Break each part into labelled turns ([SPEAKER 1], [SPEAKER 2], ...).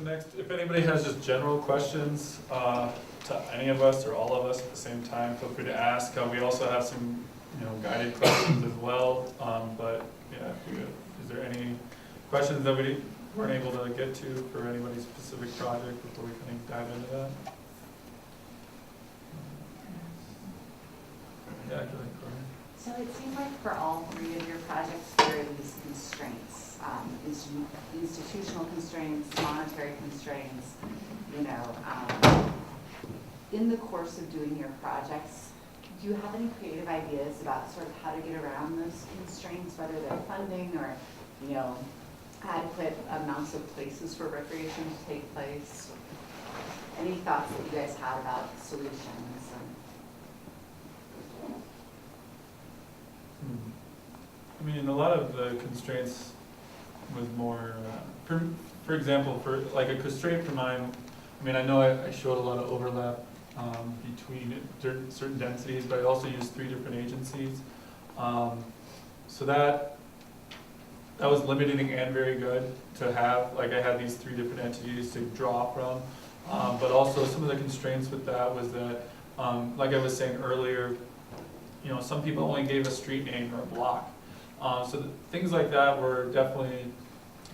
[SPEAKER 1] Next, if anybody has just general questions to any of us or all of us at the same time, feel free to ask. We also have some, guided questions as well. But yeah, is there any questions that we weren't able to get to for anybody's specific project before we kind of dive into that? Yeah, go ahead, Courtney.
[SPEAKER 2] So it seems like for all three of your projects, there are these constraints, institutional constraints, monetary constraints, in the course of doing your projects, do you have any creative ideas about sort of how to get around those constraints, whether they're funding or, adequate amounts of places for recreation to take place? Any thoughts that you guys had about solutions?
[SPEAKER 1] I mean, a lot of the constraints was more, for example, for like a constraint for mine, I mean, I know I showed a lot of overlap between certain densities, but I also used 3 different agencies. So that was limiting and very good to have. Like I had these 3 different entities to draw from. But also some of the constraints with that was that, like I was saying earlier, some people only gave a street name or a block. So things like that were definitely,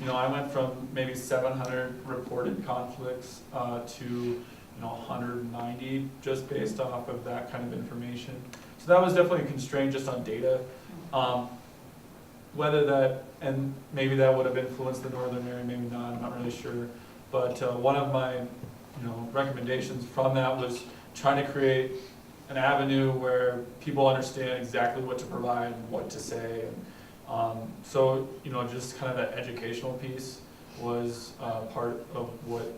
[SPEAKER 1] I went from maybe 700 reported conflicts to 190 just based off of that kind of information. So that was definitely a constraint just on data. Whether that, and maybe that would have influenced the northern area, maybe not, I'm not really sure. But one of my recommendations from that was trying to create an avenue where people understand exactly what to provide and what to say. And, so, just kind of that educational piece was part of what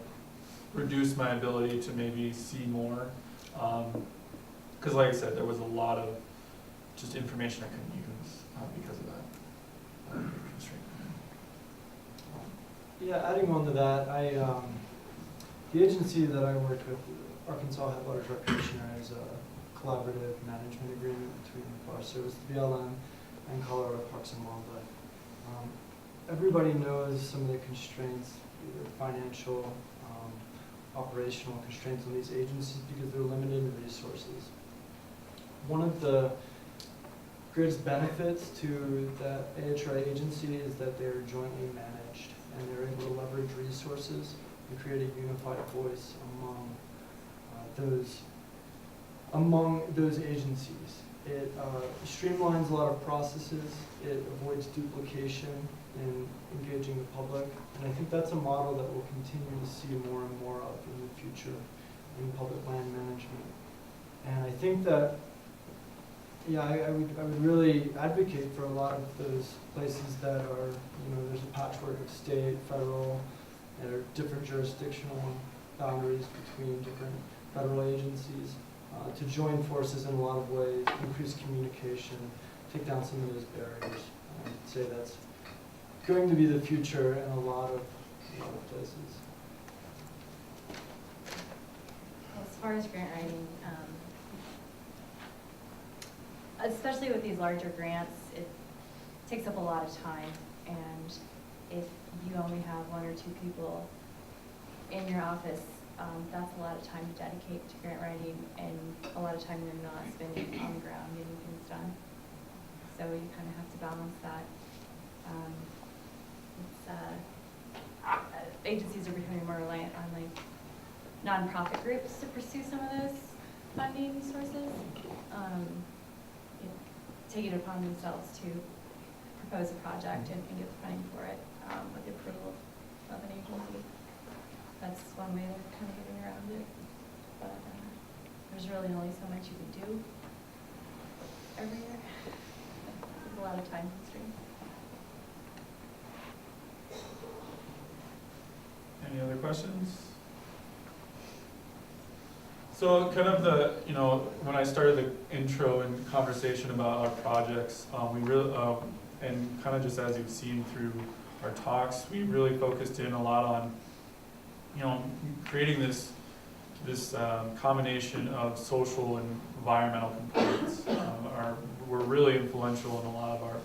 [SPEAKER 1] reduced my ability to maybe see more. Because like I said, there was a lot of just information I couldn't use because of that constraint.
[SPEAKER 3] Yeah, adding on to that, the agency that I worked with, Arkansas Headwaters Recreation Area, is a collaborative management agreement between the Forest Service, the BLM, and Colorado Parks and Wildlife. Everybody knows some of the constraints, either financial, operational constraints on these agencies because they're limited in resources. One of the greatest benefits to the AHRA agency is that they're jointly managed and they're able to leverage resources and create a unified voice among those agencies. It streamlines a lot of processes, it avoids duplication in engaging the public, and I think that's a model that we'll continue to see more and more of in the future in public land management. And I think that, yeah, I would really advocate for a lot of those places that are, there's a patchwork of state, federal, and there are different jurisdictional boundaries between different federal agencies, to join forces in a lot of ways, increase communication, take down some of those barriers. I'd say that's going to be the future in a lot of places.
[SPEAKER 4] As far as grant writing, especially with these larger grants, it takes up a lot of time, and if you only have 1 or 2 people in your office, that's a lot of time to dedicate to grant writing, and a lot of time you're not spending on the ground getting things done. So you kind of have to balance that. Agencies are becoming more reliant on nonprofit groups to pursue some of those funding sources. Taking it upon themselves to propose a project and get the funding for it with the approval of an agency. That's one way they're kind of getting around it. But there's really only so much you can do every year. There's a lot of time constraints.
[SPEAKER 1] Any other questions? So kind of the, when I started the intro and conversation about our projects, we really, and kind of just as you've seen through our talks, we really focused in a lot on, creating this combination of social and environmental components. Were really influential in a lot of our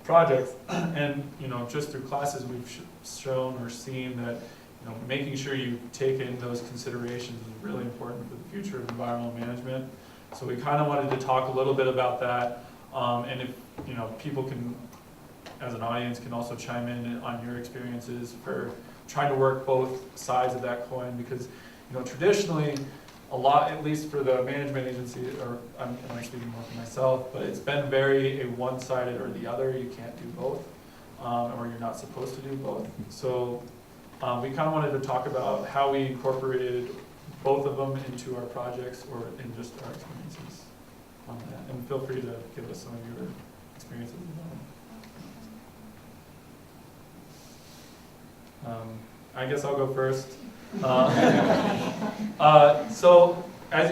[SPEAKER 1] projects, and just through classes we've shown or seen that making sure you take in those considerations is really important for the future of environmental management. So we kind of wanted to talk a little bit about that, and if, people can, as an audience, can also chime in on your experiences for trying to work both sides of that coin, because, traditionally, a lot, at least for the management agency, or I'm speaking more for myself, but it's been very a one-sided or the other. You can't do both, or you're not supposed to do both. So we kind of wanted to talk about how we incorporated both of them into our projects or in just our experiences on that. And feel free to give us some of your experiences as well. I guess I'll go first. So as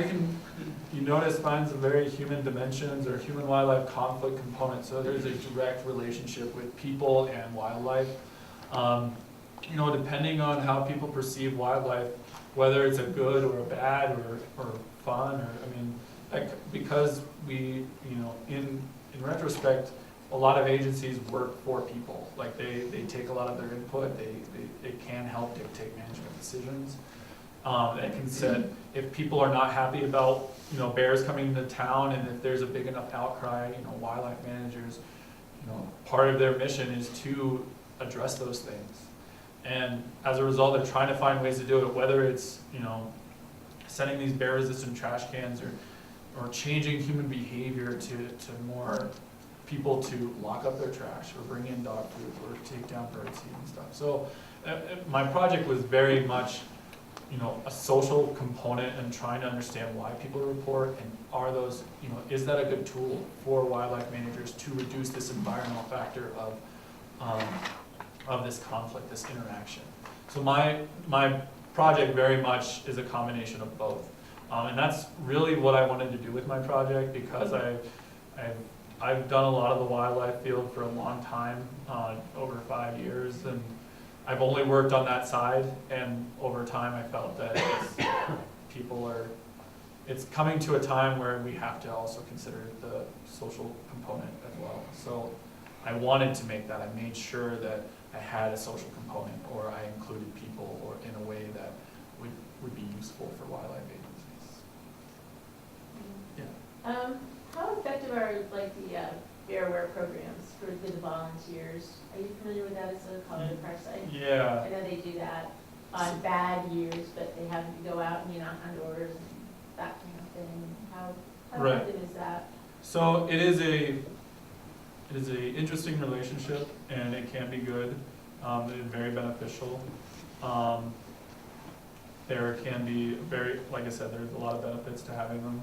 [SPEAKER 1] you notice, mine's a very human dimensions or human-wildlife conflict component. So there's a direct relationship with people and wildlife. Depending on how people perceive wildlife, whether it's a good or a bad or fun, because we, in retrospect, a lot of agencies work for people. Like they take a lot of their input, they can help dictate management decisions. That can set, if people are not happy about, bears coming into town, and if there's a big enough outcry, wildlife managers, part of their mission is to address those things. And as a result, they're trying to find ways to do it, whether it's, sending these bear-resistant trash cans or changing human behavior to more people to lock up their trash or bring in dog food or take down bird seed and stuff. So my project was very much, a social component and trying to understand why people report, and are those, is that a good tool for wildlife managers to reduce this environmental factor of this conflict, this interaction. So my project very much is a combination of both. And that's really what I wanted to do with my project, because I've done a lot of the wildlife field for a long time, over 5 years, and I've only worked on that side, and over time I felt that it's coming to a time where we have to also consider the social component as well. So I wanted to make that. I made sure that I had a social component, or I included people, or in a way that would be useful for wildlife agencies. Yeah.
[SPEAKER 5] How effective are the bear aware programs for the volunteers? Are you familiar with that as a Colorado Park site?
[SPEAKER 1] Yeah.
[SPEAKER 5] I know they do that on bad years, but they have you go out and you knock on doors and that kind of thing. How
[SPEAKER 1] Right.
[SPEAKER 5] effective is that?
[SPEAKER 1] So it is a interesting relationship, and it can be good. It's very beneficial. There can be like I said, there's a lot of benefits to having them.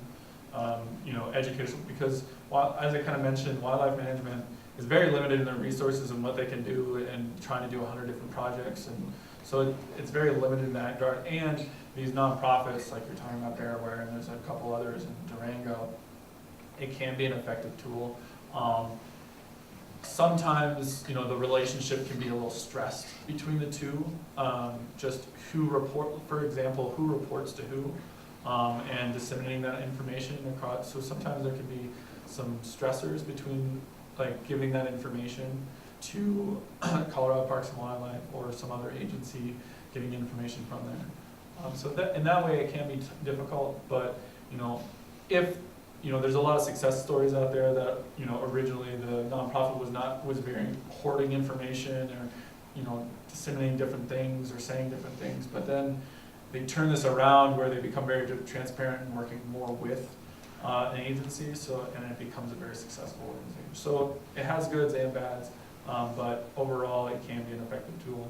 [SPEAKER 1] Educational, because as I kind of mentioned, wildlife management is very limited in their resources and what they can do, and trying to do 100 different projects, and so it's very limited in that regard. And these nonprofits, like you're talking about Bear Aware, and there's a couple others in Durango, it can be an effective tool. Sometimes, the relationship can be a little stressed between the two. Just for example, who reports to who, and disseminating that information across. So sometimes there can be some stressors between, giving that information to Colorado Parks and Wildlife or some other agency, getting information from there. So that in that way it can be difficult, but if there's a lot of success stories out there that, originally the nonprofit was very hoarding information, or, disseminating different things or saying different things, but then they turn this around where they become very transparent and working more with an agency, and it becomes a very successful organization. So it has goods and bads, but overall it can be an effective tool.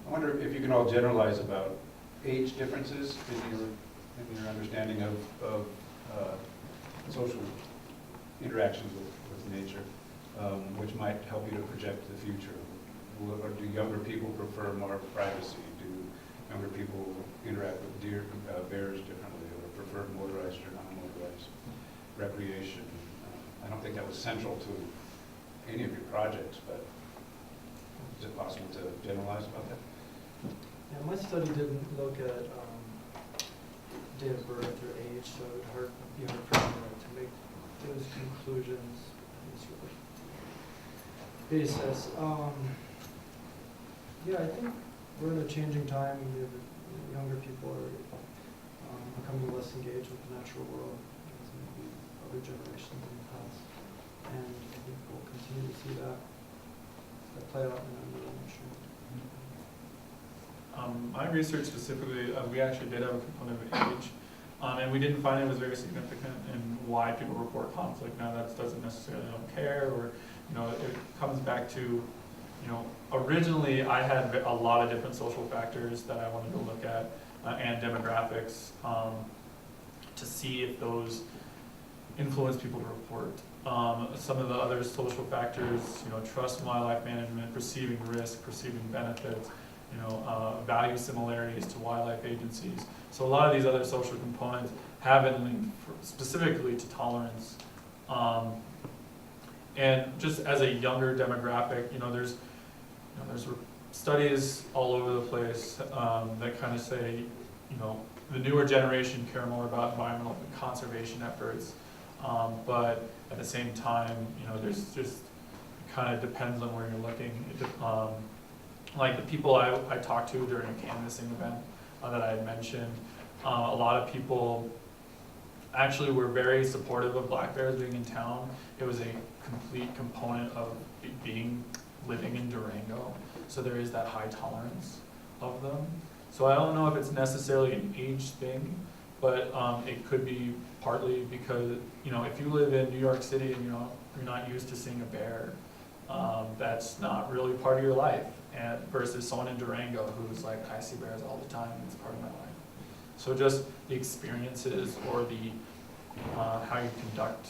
[SPEAKER 6] I wonder if you can all generalize about age differences in your understanding of social interactions with nature, which might help you to project the future. Or do younger people prefer more privacy? Do younger people interact with bears differently, or prefer motorized or non-motorized recreation? I don't think that was central to any of your projects, but is it possible to generalize about that?
[SPEAKER 3] Yeah, my study didn't look at date of birth or age, so it would be hard for me to make those conclusions. basis. Yeah, I think we're in a changing time, and younger people are becoming less engaged with the natural world as maybe other generations in the past. And I think we'll continue to see that play out in our new industry.
[SPEAKER 1] My research specifically, we actually did have a component of age, and we didn't find it was very significant in why people report conflict. Now that doesn't necessarily don't care, or it comes back to, originally I had a lot of different social factors that I wanted to look at, and demographics, to see if those influence people to report. Some of the other social factors, trust in wildlife management, perceiving risk, perceiving benefits, value similarities to wildlife agencies. So a lot of these other social components have been linked specifically to tolerance. And just as a younger demographic, there's studies all over the place that kind of say, the newer generation care more about environmental conservation efforts, but at the same time, there's just, it kind of depends on where you're looking. Like the people I talked to during a canvassing event that I had mentioned, a lot of people actually were very supportive of black bears being in town. It was a complete component of living in Durango, so there is that high tolerance of them. So I don't know if it's necessarily an age thing, but it could be partly because, if you live in New York City and you're not used to seeing a bear, that's not really part of your life, and versus someone in Durango who's like, I see bears all the time, it's part of my life. So just the experiences or the how you conduct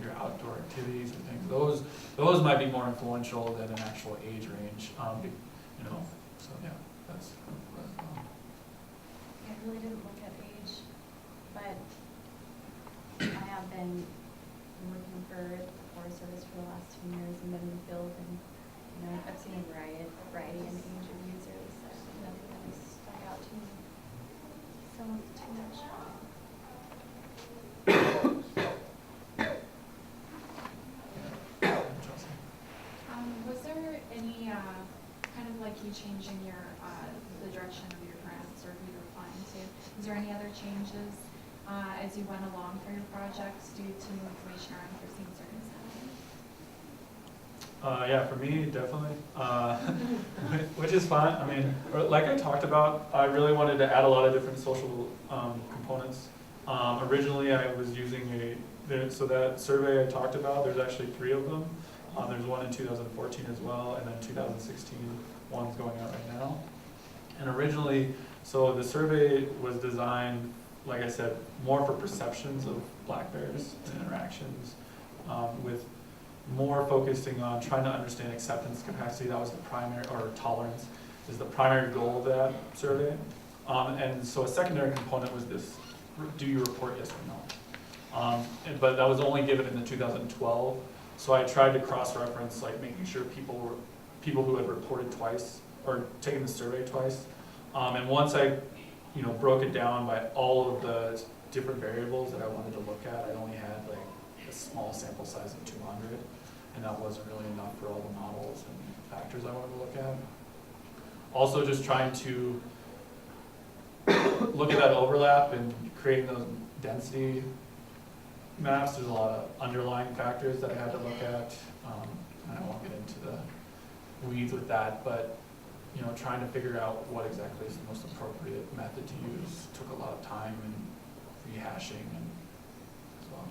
[SPEAKER 1] your outdoor activities and things, those might be more influential than an actual age range. So yeah, that's.
[SPEAKER 4] I really didn't look at age, but I have been working for the Forest Service for the last 2 years and been in the field, and I've seen a variety in age of users. So nothing that has stuck out to me so too much.
[SPEAKER 7] Was there any kind of like you changing your the direction of your grants or who you're applying to? Is there any other changes as you went along for your projects due to new information or unforeseen circumstances?
[SPEAKER 1] Yeah, for me, definitely, which is fine. I mean, like I talked about, I really wanted to add a lot of different social components. Originally, I was using so that survey I talked about, there's actually 3 of them. There's one in 2014 as well, and then 2016, one's going out right now. And originally, so the survey was designed, like I said, more for perceptions of black bears and interactions, with more focusing on trying to understand acceptance capacity. That was the primary, or tolerance is the primary goal of that survey. And so a secondary component was this, do you report yes or no? But that was only given in the 2012. So I tried to cross-reference, like making sure people who had reported twice, or taken the survey twice. And once I broke it down by all of the different variables that I wanted to look at, I only had like a small sample size of 200, and that wasn't really enough for all the models and factors I wanted to look at. Also just trying to look at that overlap and creating those density maps. There's a lot of underlying factors that I had to look at. I won't get into the weeds with that, but trying to figure out what exactly is the most appropriate method to use took a lot of time and rehashing and as well.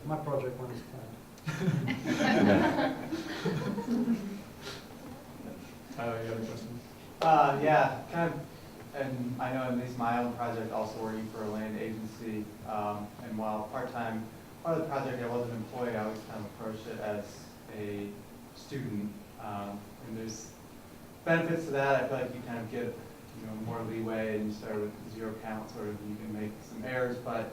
[SPEAKER 3] My project went as planned.
[SPEAKER 1] Tyler, you have a question?
[SPEAKER 8] Yeah, kind of, and I know at least my own project also working for a land agency, and while part of the project I wasn't employed, I always kind of approached it as a student, and there's benefits to that. I feel like you kind of get more leeway, and you start with 0 count, sort of, you can make some errors, but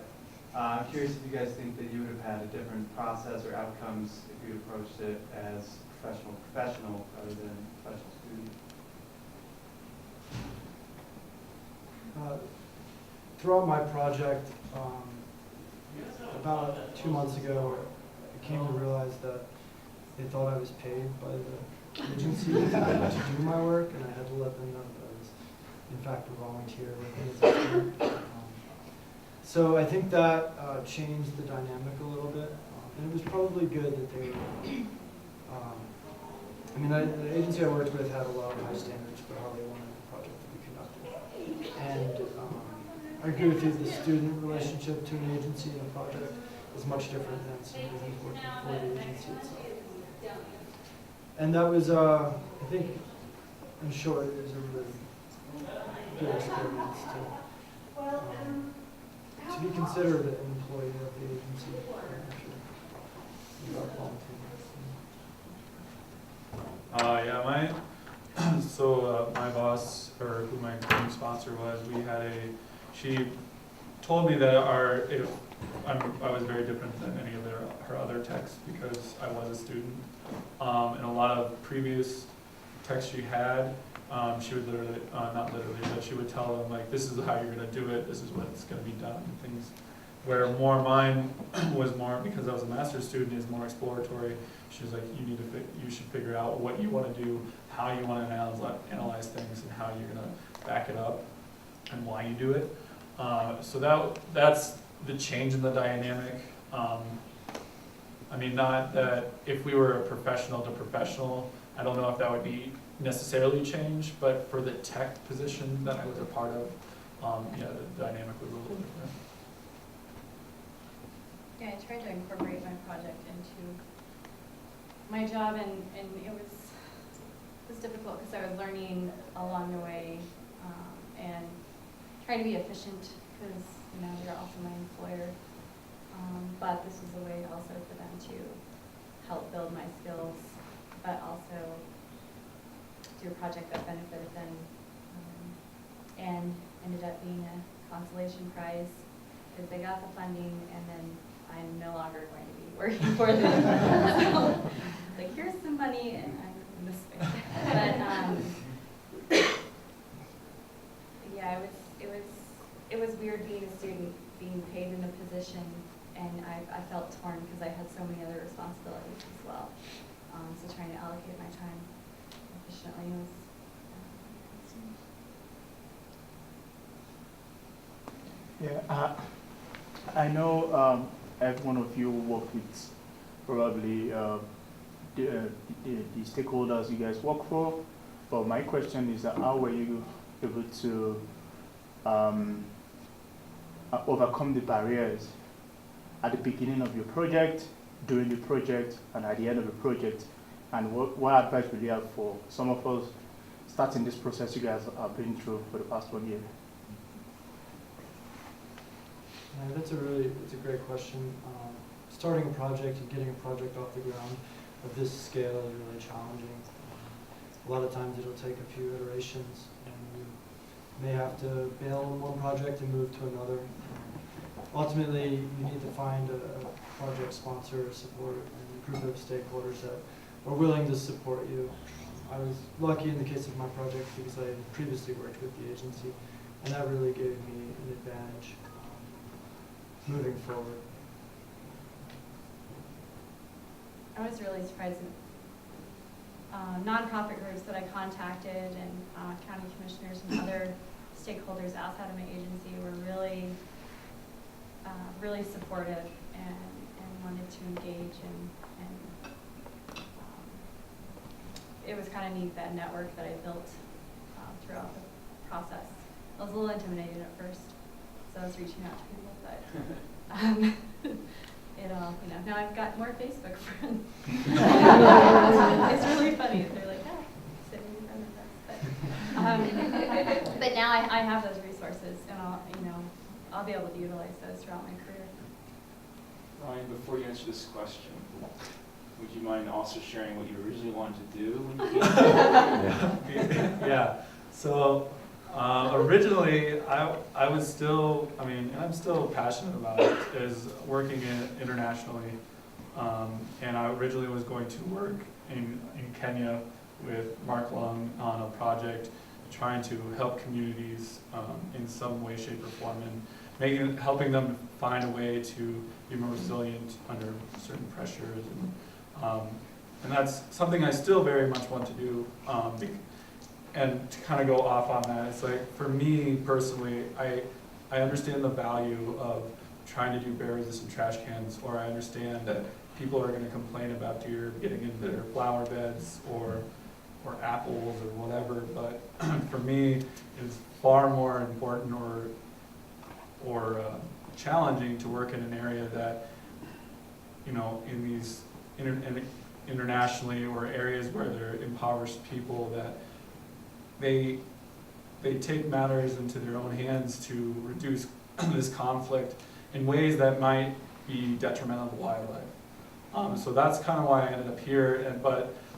[SPEAKER 8] I'm curious if you guys think that you would have had a different process or outcomes if you approached it as professional rather than professional student.
[SPEAKER 3] Throughout my project, about 2 months ago, I came to realize that they thought I was paid by the agency to do my work, and I had to let them know that I was, in fact, a volunteer working as a student. So I think that changed the dynamic a little bit, and it was probably good that they were. I mean, the agency I worked with had a lot of high standards for how they wanted the project to be conducted, and I agree with you. The student relationship to an agency and a project is much different than somebody who's working for the agency itself. And that was, I think, in short, it was a really good experience to be considered an employee of the agency.
[SPEAKER 1] Yeah, my boss, or who my team sponsor was, she told me that I was very different than any of her other techs because I was a student. And a lot of previous techs she had, she would literally, not literally, but she would tell them, like, this is how you're gonna do it, this is what's gonna be done, and things. Where more mine was more, because I was a master's student, is more exploratory. She was like, you should figure out what you wanna do, how you wanna analyze things, and how you're gonna back it up, and why you do it. So that's the change in the dynamic. I mean, not that if we were a professional to professional, I don't know if that would be necessarily changed, but for the tech position that I was a part of, yeah, the dynamic was a little different.
[SPEAKER 4] Yeah, I tried to incorporate my project into my job, and it was difficult because I was learning along the way, and trying to be efficient because, you know, they're also my employer. But this was a way also for them to help build my skills, but also do a project that benefited them, and ended up being a consolation prize because they got the funding, and then I'm no longer going to be working for them. So, like, here's some money, and I'm in this space. But yeah, it was weird being a student, being paid in a position. And I felt torn because I had so many other responsibilities as well. So trying to allocate my time efficiently was.
[SPEAKER 9] Yeah, I know every one of you work with probably the stakeholders you guys work for. But my question is that how were you able to overcome the barriers at the beginning of your project, during the project, and at the end of the project? And what advice would you have for some of us starting this process you guys have been through for the past 1 year?
[SPEAKER 3] Yeah, that's a great question. Starting a project and getting a project off the ground of this scale is really challenging. A lot of times it'll take a few iterations, and you may have to bail on one project and move to another. Ultimately, you need to find a project sponsor or support and a group of stakeholders that are willing to support you. I was lucky in the case of my project because I had previously worked with the agency, and that really gave me an advantage moving forward.
[SPEAKER 4] I was really surprised that nonprofit groups that I contacted and county commissioners and other stakeholders outside of my agency were really supportive and wanted to engage, and it was kind of neat, that network that I built throughout the process. I was a little intimidated at first, so I was reaching out to people, but it all, you know, now I've got more Facebook friends. It's really funny. They're like, oh, sit in front of us. But now I have those resources, and I'll be able to utilize those throughout my career.
[SPEAKER 10] Ryan, before you answer this question, would you mind also sharing what you originally wanted to do when you came?
[SPEAKER 1] Yeah. So originally, I was still, and I'm still passionate about it, is working internationally. And I originally was going to work in Kenya with Mark Lung on a project trying to help communities in some way, shape, or form. helping them find a way to be more resilient under certain pressures, and that's something I still very much want to do. And to kind of go off on that, it's like, for me personally, I understand the value of trying to do bear resistant trash cans, or I understand that people are going to complain about deer getting in their flower beds or apples or whatever, but for me, it's far more important or challenging to work in an area that, you know, in these internationally, or areas where there are impoverished people, that they take matters into their own hands to reduce this conflict in ways that might be detrimental to wildlife. So that's kind of why I ended up here.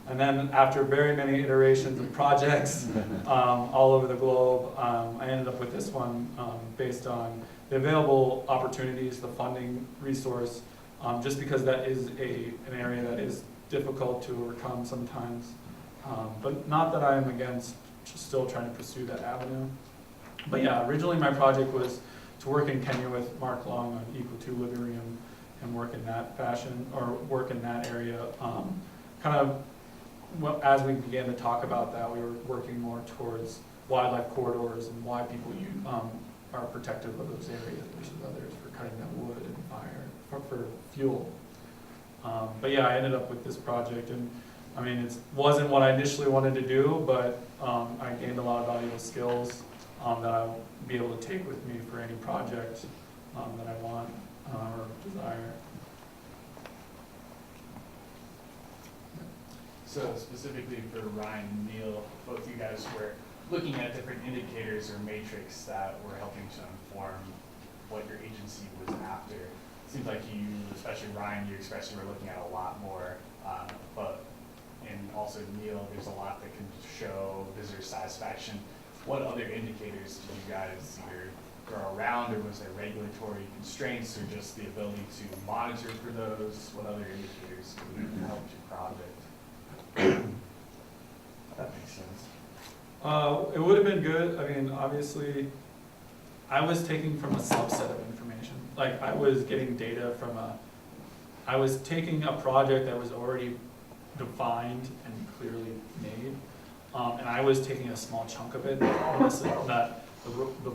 [SPEAKER 1] And then after very many iterations of projects all over the globe, I ended up with this one based on the available opportunities, the funding resource, just because that is an area that is difficult to overcome sometimes. But not that I am against just still trying to pursue that avenue. But yeah, originally my project was to work in Kenya with Mark Long on equilibrium and work in that fashion, or work in that area. Kind of, well, as we began to talk about that, we were working more towards wildlife corridors and why people are protective of those areas versus others for cutting down wood and fire, for fuel. But yeah, I ended up with this project, and I mean, it wasn't what I initially wanted to do, but I gained a lot of valuable skills that I'll be able to take with me for any project that I want or desire.
[SPEAKER 11] So specifically for Ryan and Neil, both you guys were looking at different indicators or matrix that were helping to inform what your agency was after. It seems like you, especially Ryan, you especially were looking at a lot more, and also Neil, there's a lot that can show visitor satisfaction. What other indicators did you guys either throw around, or was there regulatory constraints, or just the ability to monitor for those? What other indicators helped your project? That makes sense.
[SPEAKER 1] It would have been good. I mean, obviously, I was taking from a subset of information. Like, I was getting data from I was taking a project that was already defined and clearly made, and I was taking a small chunk of it. That the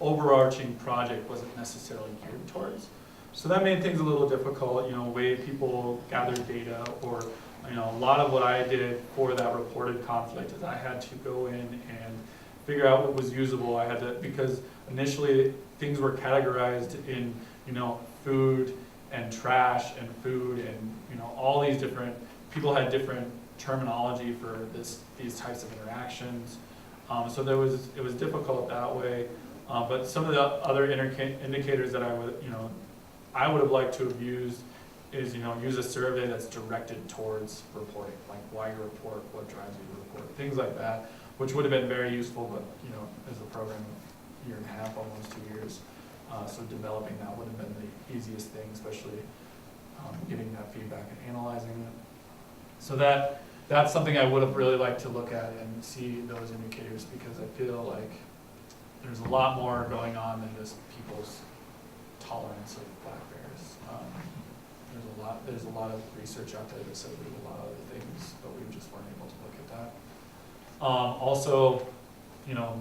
[SPEAKER 1] overarching project wasn't necessarily geared towards. So that made things a little difficult, you know, way people gathered data, or, you know, a lot of what I did for that reported conflict is I had to go in and figure out what was usable. I had to, because initially things were categorized in, you know, food and trash and food, and, you know, all these different, people had different terminology for these types of interactions. So it was difficult that way. But some of the other indicators that I would have liked to have used is, you know, use a survey that's directed towards reporting, like why you report, what drives you to report, things like that, which would have been very useful, but, you know, as a program of a year and a half, almost 2 years, so developing that would have been the easiest thing, especially getting that feedback and analyzing it. So that's something I would have really liked to look at and see those indicators, because I feel like there's a lot more going on than just people's tolerance of black bears. There's a lot of research out there that says we do a lot of other things, but we just weren't able to look at that. Also, you know,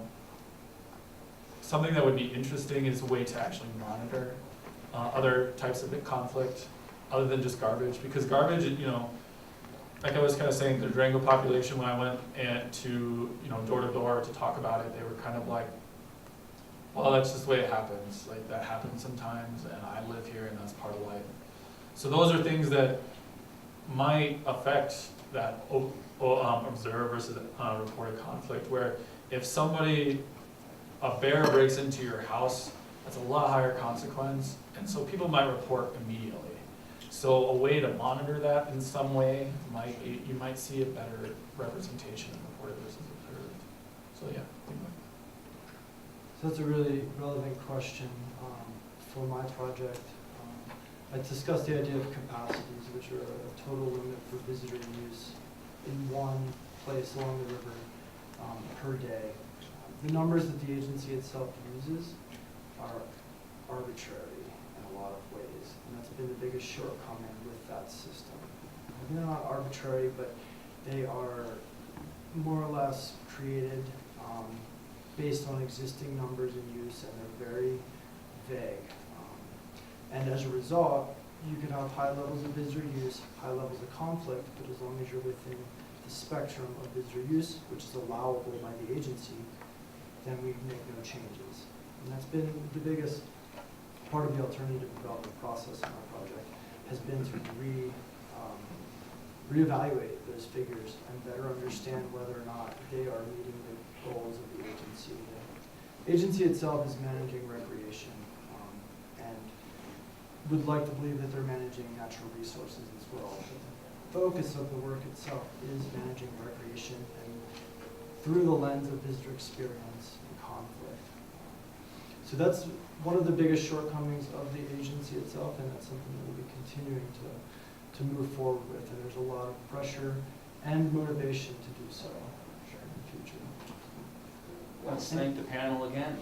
[SPEAKER 1] something that would be interesting is a way to actually monitor other types of conflict other than just garbage, because garbage, you know, like I was kind of saying, the Durango population, when I went to, you know, door to door to talk about it, they were kind of like, well, that's just the way it happens. Like, that happens sometimes, and I live here, and that's part of life. So those are things that might affect that observed versus reported conflict, where if a bear breaks into your house, that's a lot higher consequence, and so people might report immediately. So a way to monitor that in some way might be, you might see a better representation of reported versus observed. So yeah.
[SPEAKER 3] So that's a really relevant question for my project. I discussed the idea of capacities, which are a total limit for visitor use in one place along the river per day. The numbers that the agency itself uses are arbitrary in a lot of ways, and that's been the biggest shortcoming with that system. They're not arbitrary, but they are more or less created based on existing numbers in use, and they're very vague. And as a result, you can have high levels of visitor use, high levels of conflict, but as long as you're within the spectrum of visitor use, which is allowable by the agency, then we make no changes. And that's been the biggest part of the alternative development process in our project, has been to reevaluate those figures and better understand whether or not they are meeting the goals of the agency. The agency itself is managing recreation and would like to believe that they're managing natural resources as well. But the focus of the work itself is managing recreation and through the lens of visitor experience and conflict. So that's one of the biggest shortcomings of the agency itself, and that's something that we'll be continuing to move forward with. And there's a lot of pressure and motivation to do so in the future.
[SPEAKER 10] Let's thank the panel again.